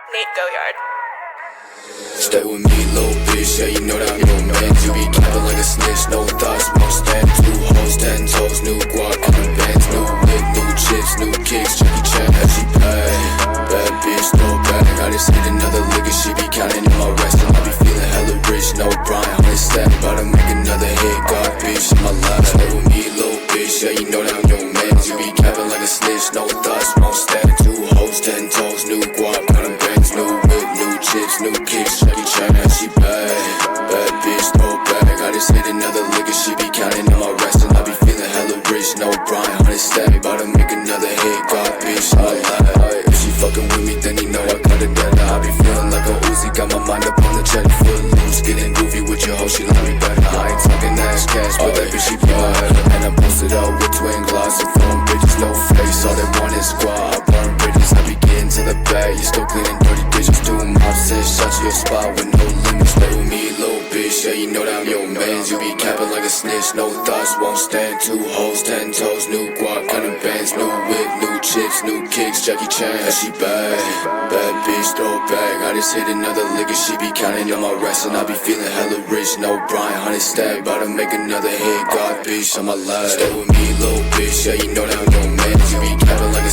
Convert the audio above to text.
Nate Goyard. Stay with me, little bitch, yeah, you know that I'm your man. You be capping like a snitch, no thoughts, won't stand. 2 hoes, 10 toes, new guap, on the bands. New wig, new chips, new kicks, Jackie Chan, as she pay. Bad bitch, no bag, I just hit another lick and she be counting in my rest. And I be feeling hella rich, no Brian, on his step. About to make another hit, God bitch, in my life. Stay with me, little bitch, yeah, you know that I'm your man. You be capping like a snitch, no thoughts, won't stand. 2 hoes, 10 toes, new guap, on the bands. New wig, new chips, new kicks, Jackie Chan, as she pay. Bad bitch, no bag, I just hit another lick and she be counting in my rest. And I be feeling hella rich, no Brian, on his step. About to make another hit, God bitch, in my life. If she fucking with me, then you know I got it better. I be feeling like a Uzi, got my mind up on the cheddar. Foot loose, getting goofy with your hoe, she like me better. I ain't talking ass cash, but that bitch she bad. And I posted up with twin glass and phone bitches, no face. All they want is squad, I burn bridges. I be getting to the bag, you still cleaning dirty dishes. 2 mops, 6 shots to your spot with no limits. Stay with me, little bitch, yeah, you know that I'm your man. You be capping like a snitch, no thoughts, won't stand. 2 hoes, 10 toes, new guap, counting bands. New whip, new chips, new kicks, Jackie Chan, and she bad. Bad bitch, throw bag, I just hit another lick and she be counting on my rest. And I be feeling hella rich, no Brian, on his stag. About to make another hit, God bitch, on my life. Stay with me, little bitch, yeah, you know that I'm your man. You be capping like a